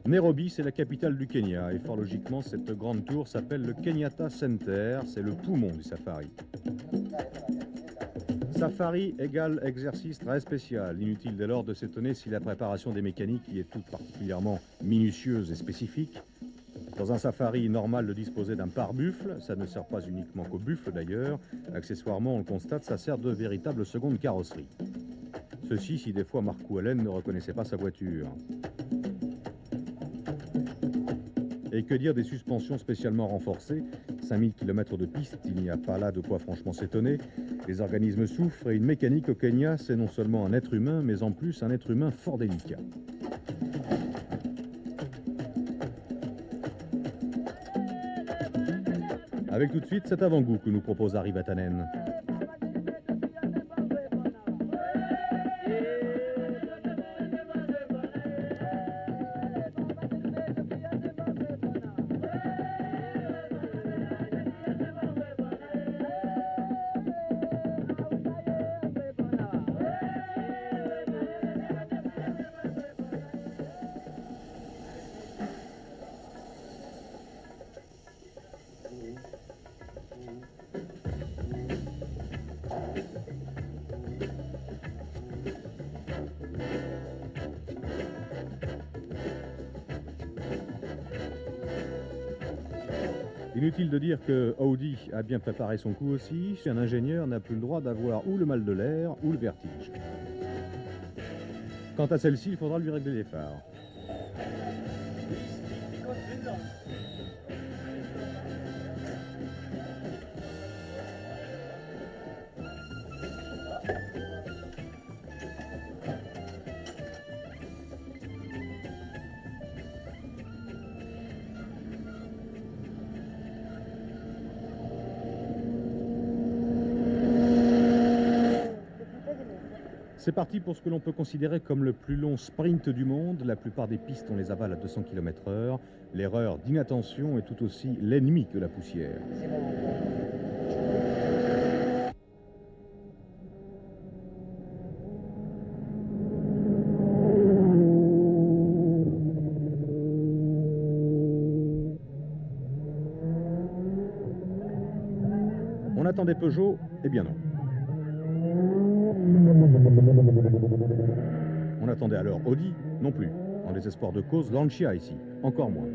Nairobi, c'est la capitale du Kenya et fort logiquement, cette grande tour s'appelle le Kenyatta Center, c'est le poumon du safari. Safari égale exercice très spécial. Inutile dès lors de s'étonner si la préparation des mécaniques y est toute particulièrement minutieuse et spécifique. Dans un safari normal de disposer d'un pare-buffle, ça ne sert pas uniquement qu'au buffle d'ailleurs. Accessoirement, on le constate, ça sert de véritable seconde carrosserie. Ceci si des fois Mark Wallen ne reconnaissait pas sa voiture. Et que dire des suspensions spécialement renforcées? 5000 km de piste, il n'y a pas là de quoi franchement s'étonner. Les organismes souffrent et une mécanique au Kenya, c'est non seulement un être humain, mais en plus un être humain fort délicat. Avec tout de suite cet avant-goût que nous propose Ari Vatanen. Inutile de dire que Audi a bien préparé son coup aussi. Un ingénieur n'a plus le droit d'avoir ou le mal de l'air ou le vertige. Quant à celle-ci, il faudra lui régler les phares. C'est parti pour ce que l'on peut considérer comme le plus long sprint du monde. La plupart des pistes, on les avale à 200 km/h. L'erreur d'inattention est tout aussi l'ennemi que la poussière. On attendait Peugeot? Eh bien non. On attendait alors Audi? Non plus. En désespoir de cause, Lancia ici. Encore moins.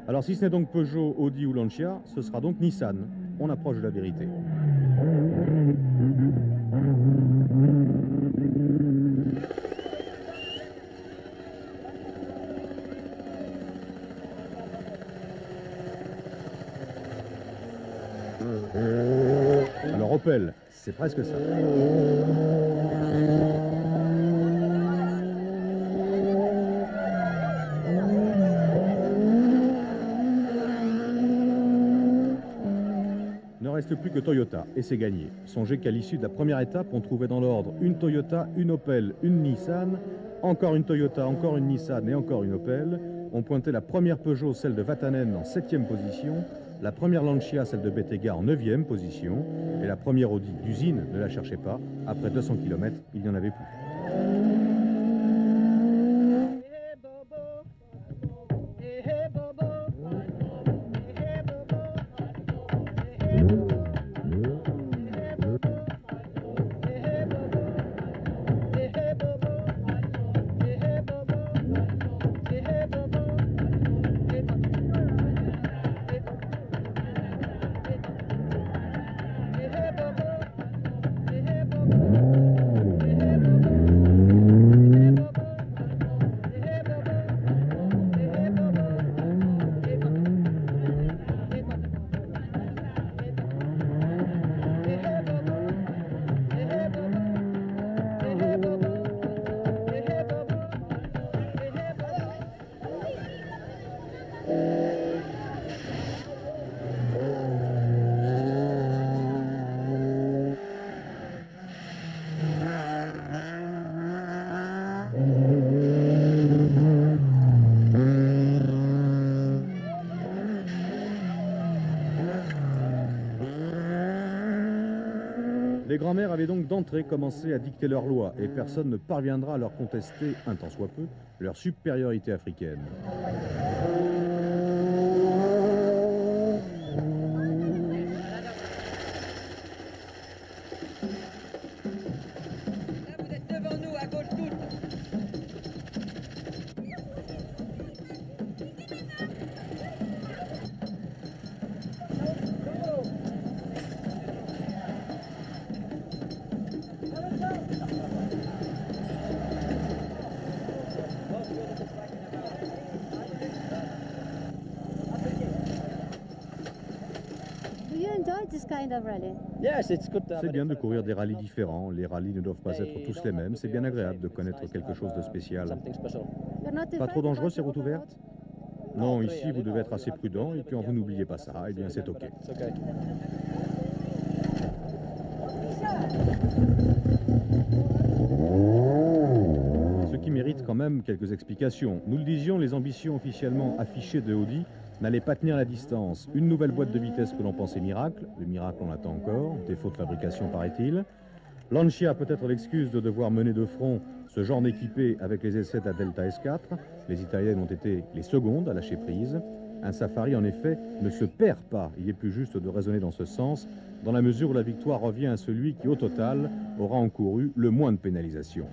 Alors si ce n'est donc Peugeot, Audi ou Lancia, ce sera donc Nissan. On approche de la vérité. Alors Opel, c'est presque ça. Ne reste plus que Toyota, et c'est gagné. Songez qu'à l'issue de la première étape, on trouvait dans l'ordre une Toyota, une Opel, une Nissan, encore une Toyota, encore une Nissan et encore une Opel. On pointait la première Peugeot, celle de Vatanen, en 7e position, la première Lancia, celle de Bettega, en 9e position, et la première Audi d'usine, ne la cherchez pas, après 200 km, il n'y en avait plus. Les grands-mères avaient donc d'entrée commencé à dicter leurs lois et personne ne parviendra à leur contester, un tant soit peu, leur supériorité africaine. C'est bien de courir des rallyes différents. Les rallyes ne doivent pas être tous les mêmes. C'est bien agréable de connaître quelque chose de spécial. Pas trop dangereux ces routes ouvertes? Non, ici vous devez être assez prudent et quand vous n'oubliez pas ça, eh bien c'est OK. Ce qui mérite quand même quelques explications. Nous le disions, les ambitions officiellement affichées de Audi n'allait pas tenir la distance. Une nouvelle boîte de vitesse que l'on pensait miracle. Le miracle, on l'attend encore. Défaut de fabrication, paraît-il. Lancia a peut-être l'excuse de devoir mener de front ce genre d'équipé avec les essais de la Delta S4. Les Italiennes ont été les secondes à lâcher prise. Un Safari, en effet, ne se perd pas. Il est plus juste de raisonner dans ce sens, dans la mesure où la victoire revient à celui qui, au total, aura encouru le moins de pénalisations.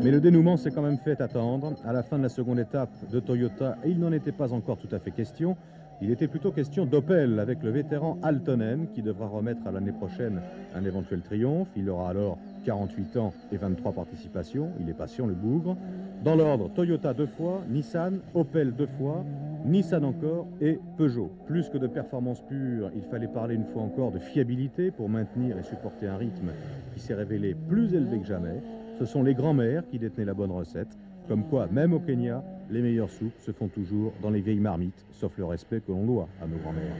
Mais le dénouement s'est quand même fait attendre. À la fin de la seconde étape de Toyota, et il n'en était pas encore tout à fait question, il était plutôt question d'Opel avec le vétéran Aaltonen qui devra remettre à l'année prochaine un éventuel triomphe. Il aura alors 48 ans et 23 participations. Il est patient, le bougre. Dans l'ordre, Toyota 2 fois, Nissan, Opel 2 fois, Nissan encore et Peugeot. Plus que de performance pure, il fallait parler une fois encore de fiabilité pour maintenir et supporter un rythme qui s'est révélé plus élevé que jamais. Ce sont les grands-mères qui détenaient la bonne recette. Comme quoi, même au Kenya, les meilleures soupes se font toujours dans les vieilles marmites, sauf le respect que l'on doit à nos grands-mères.